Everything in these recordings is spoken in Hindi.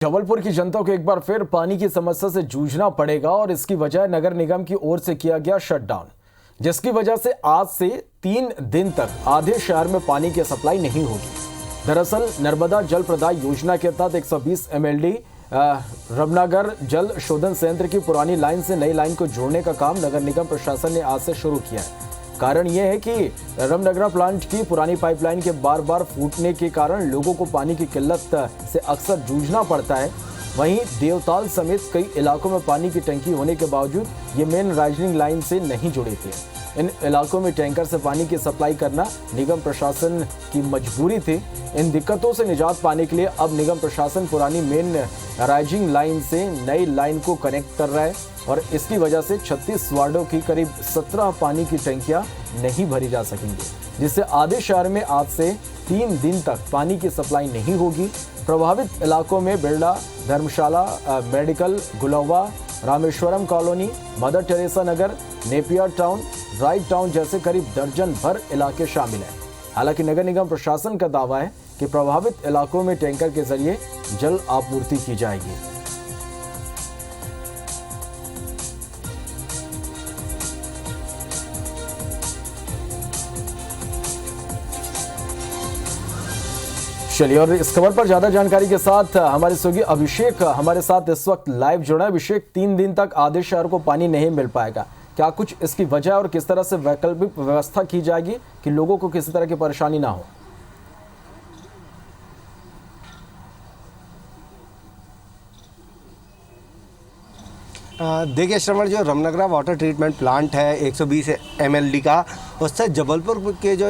जबलपुर की जनता को एक बार फिर पानी की समस्या से जूझना पड़ेगा और इसकी वजह नगर निगम की ओर से किया गया शटडाउन, जिसकी वजह से आज से 3 दिन तक आधे शहर में पानी की सप्लाई नहीं होगी। दरअसल नर्मदा जल प्रदाय योजना के तहत 120 MLD रमनागर जल शोधन संयंत्र की पुरानी लाइन से नई लाइन को जोड़ने का काम नगर निगम प्रशासन ने आज से शुरू किया है। कारण यह है कि रमनगरा प्लांट की पुरानी पाइपलाइन के बार बार फूटने के कारण लोगों को पानी की किल्लत से अक्सर जूझना पड़ता है। वहीं देवताल समेत कई इलाकों में पानी की टंकी होने के बावजूद ये मेन राइजनिंग लाइन से नहीं जुड़ी थी। इन इलाकों में टैंकर से पानी की सप्लाई करना निगम प्रशासन की मजबूरी थी। इन दिक्कतों से निजात पाने के लिए अब निगम प्रशासन पुरानी मेन राइजिंग लाइन से नई लाइन को कनेक्ट कर रहा है और इसकी वजह से 36 वार्डों की करीब 17 पानी की टंकियां नहीं भरी जा सकेंगी, जिससे आधे शहर में आज से 3 दिन तक पानी की सप्लाई नहीं होगी। प्रभावित इलाकों में Birla, Dharamshala, medical, Gulwa, Rameshwaram colony, Mother Teresa Nagar, Napier Town, Wright Town जैसे करीब दर्जन भर इलाके शामिल हैं। हालांकि नगर निगम प्रशासन का दावा है कि प्रभावित इलाकों में टैंकर के जरिए जल आपूर्ति की जाएगी। चलिए, और इस खबर पर ज्यादा जानकारी के साथ हमारे सहयोगी अभिषेक हमारे साथ इस वक्त लाइव जुड़ा है। अभिषेक, 3 दिन तक आधे शहर को पानी नहीं मिल पाएगा, क्या कुछ इसकी वजह और किस तरह से वैकल्पिक व्यवस्था की जाएगी कि लोगों को किसी तरह की परेशानी ना हो? देखिए श्रवण, जो रमनगरा वाटर ट्रीटमेंट प्लांट है 120 MLD का, उससे जबलपुर के जो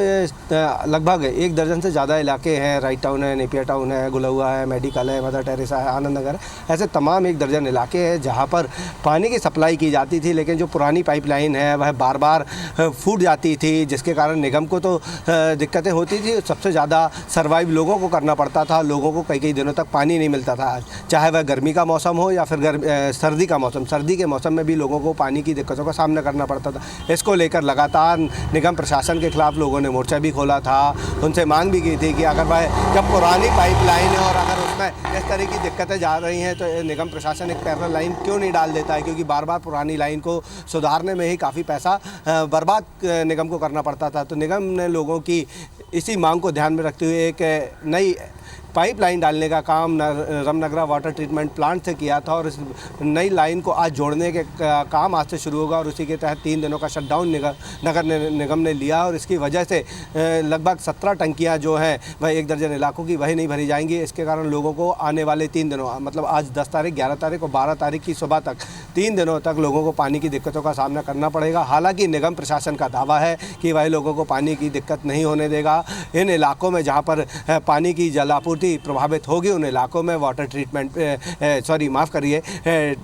लगभग 1 दर्जन से ज़्यादा इलाके हैं, राइट टाउन है, नेपियर टाउन है, गुलवा है, मेडिकल है, मदर टेरेसा है, आनंद नगर है, ऐसे तमाम 1 दर्जन इलाके हैं जहां पर पानी की सप्लाई की जाती थी। लेकिन जो पुरानी पाइपलाइन है वह बार बार फूट जाती थी, जिसके कारण निगम को तो दिक्कतें होती थी। सबसे ज़्यादा सर्वाइव लोगों को करना पड़ता था। लोगों को कई दिनों तक पानी नहीं मिलता था, चाहे वह गर्मी का मौसम हो या फिर सर्दी का मौसम। सर्दी के मौसम में भी लोगों को पानी की दिक्कतों का सामना करना पड़ता था। इसको लेकर लगातार निगम प्रशासन के खिलाफ लोगों ने मोर्चा भी खोला था। उनसे मांग भी की थी कि अगर वह जब पुरानी पाइपलाइन है और अगर उसमें इस तरह की दिक्कतें जा रही हैं तो निगम प्रशासन एक पैरेलल लाइन क्यों नहीं डाल देता है, क्योंकि बार बार पुरानी लाइन को सुधारने में ही काफ़ी पैसा बर्बाद निगम को करना पड़ता था। तो निगम ने लोगों की इसी मांग को ध्यान में रखते हुए एक नई पाइपलाइन डालने का काम रमनगरा वाटर ट्रीटमेंट प्लांट से किया था और इस नई लाइन को आज जोड़ने के काम आज से शुरू होगा और उसी के तहत 3 दिनों का शटडाउन नगर निगम ने लिया और इसकी वजह से लगभग 17 टंकियां जो हैं वह 1 दर्जन इलाकों की वही नहीं भरी जाएंगी। इसके कारण लोगों को आने वाले 3 दिनों, मतलब आज 10 तारीख, 11 तारीख और 12 तारीख की सुबह तक 3 दिनों तक लोगों को पानी की दिक्कतों का सामना करना पड़ेगा। हालाँकि निगम प्रशासन का दावा है कि वह लोगों को पानी की दिक्कत नहीं होने देगा। इन इलाकों में जहाँ पर पानी की जलापूर्ति प्रभावित होगी उन इलाकों में वाटर ट्रीटमेंट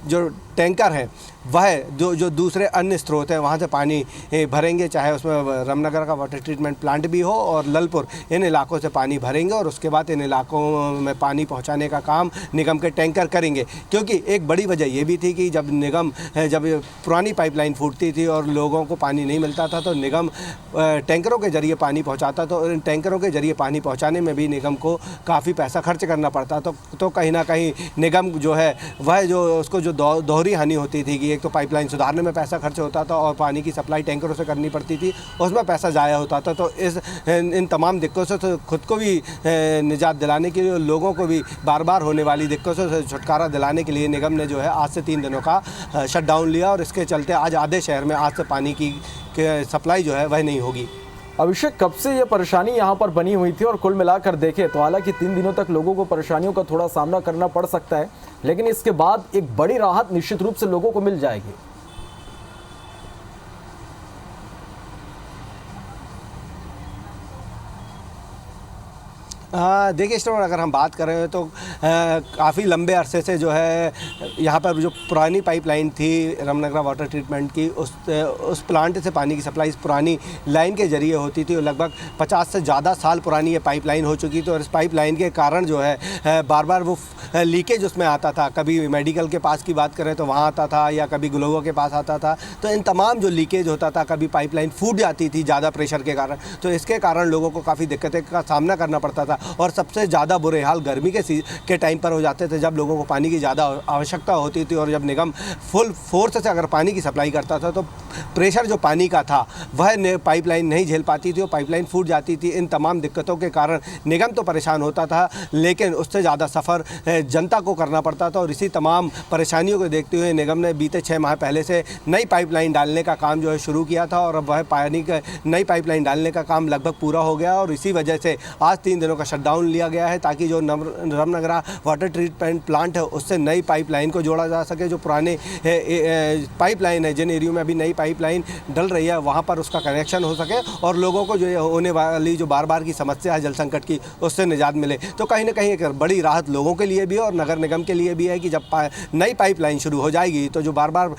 जो टैंकर हैं वह जो दूसरे अन्य स्रोत हैं वहाँ से पानी भरेंगे, चाहे उसमें रमनगर का वाटर ट्रीटमेंट प्लांट भी हो और ललपुर, इन इलाकों से पानी भरेंगे और उसके बाद इन इलाकों में पानी पहुँचाने का काम निगम के टैंकर करेंगे। क्योंकि एक बड़ी वजह ये भी थी कि जब पुरानी पाइपलाइन फूटती थी और लोगों को पानी नहीं मिलता था तो निगम टैंकरों के जरिए पानी पहुँचाता था और इन टैंकरों के जरिए पानी पहुँचाने में भी निगम को काफ़ी पैसा खर्च करना पड़ता। तो कहीं ना कहीं निगम जो है वह उसको जो दोहरी हानि होती थी कि एक तो पाइपलाइन सुधारने में पैसा खर्च होता था और पानी की सप्लाई टैंकरों से करनी पड़ती थी, उसमें पैसा ज़ाया होता था। तो इन तमाम दिक्कतों से तो खुद को भी निजात दिलाने के लिए, लोगों को भी बार बार होने वाली दिक्कतों से छुटकारा दिलाने के लिए निगम ने जो है आज से 3 दिनों का शटडाउन लिया और इसके चलते आज आधे शहर में आज से पानी की सप्लाई जो है वह नहीं होगी। अभिषेक, कब से ये परेशानी यहाँ पर बनी हुई थी और कुल मिलाकर देखें तो हालांकि 3 दिनों तक लोगों को परेशानियों का थोड़ा सामना करना पड़ सकता है, लेकिन इसके बाद एक बड़ी राहत निश्चित रूप से लोगों को मिल जाएगी। देखिए श्रवण, अगर हम बात करें तो काफ़ी लंबे अरसे से जो है यहाँ पर जो पुरानी पाइपलाइन थी रमनगरा वाटर ट्रीटमेंट की, उस प्लांट से पानी की सप्लाई इस पुरानी लाइन के जरिए होती थी और लगभग 50 से ज़्यादा साल पुरानी ये पाइपलाइन हो चुकी थी और इस पाइपलाइन के कारण जो है बार बार वो लीकेज उसमें आता था। कभी मेडिकल के पास की बात करें तो वहाँ आता था या कभी ग्लोवो के पास आता था। तो इन तमाम जो लीकेज होता था, कभी पाइपलाइन फूट जाती थी ज़्यादा प्रेशर के कारण, तो इसके कारण लोगों को काफ़ी दिक्कतें का सामना करना पड़ता था। और सबसे ज़्यादा बुरे हाल गर्मी के टाइम पर हो जाते थे, जब लोगों को पानी की ज़्यादा आवश्यकता होती थी। और जब निगम फुल फोर्स से अगर पानी की सप्लाई करता था तो प्रेशर जो पानी का था वह पाइपलाइन नहीं झेल पाती थी और पाइपलाइन फूट जाती थी। इन तमाम दिक्कतों के कारण निगम तो परेशान होता था, लेकिन उससे ज़्यादा सफ़र जनता को करना पड़ता था। और इसी तमाम परेशानियों को देखते हुए निगम ने बीते 6 माह पहले से नई पाइपलाइन डालने का काम जो है शुरू किया था और अब वह पानी का नई पाइपलाइन डालने का काम लगभग पूरा हो गया। और इसी वजह से आज 3 दिनों का शटडाउन लिया गया है, ताकि जो रमनगरा वाटर ट्रीटमेंट प्लांट है उससे नई पाइपलाइन को जोड़ा जा सके। जो पुराने पाइपलाइन है, जिन एरियो में अभी नई पाइपलाइन डल रही है, वहाँ पर उसका कनेक्शन हो सके और लोगों को जो होने वाली जो बार बार की समस्या है जल संकट की, उससे निजात मिले। तो कहीं ना कहीं एक बड़ी राहत लोगों के लिए भी और नगर निगम के लिए भी है कि जब नई पाइपलाइन शुरू हो जाएगी तो जो बार बार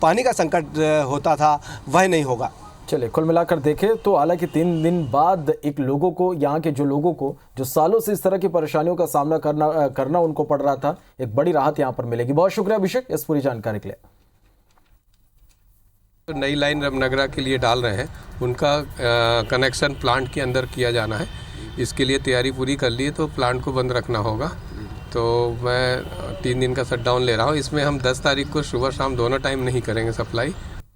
पानी का संकट होता था वह नहीं होगा। चलिए, कुल मिलाकर देखें तो हालांकि 3 दिन बाद एक लोगों को, यहाँ के जो लोगों को जो सालों से इस तरह की परेशानियों का सामना करना उनको पड़ रहा था, एक बड़ी राहत यहाँ पर मिलेगी। बहुत शुक्रिया अभिषेक इस पूरी जानकारी के लिए। तो नई लाइन रमनगरा के लिए डाल रहे हैं, उनका कनेक्शन प्लांट के अंदर किया जाना है। इसके लिए तैयारी पूरी कर ली है, तो प्लांट को बंद रखना होगा। तो मैं 3 दिन का शटडाउन ले रहा हूँ। इसमें हम 10 तारीख को सुबह शाम दोनों टाइम नहीं करेंगे सप्लाई,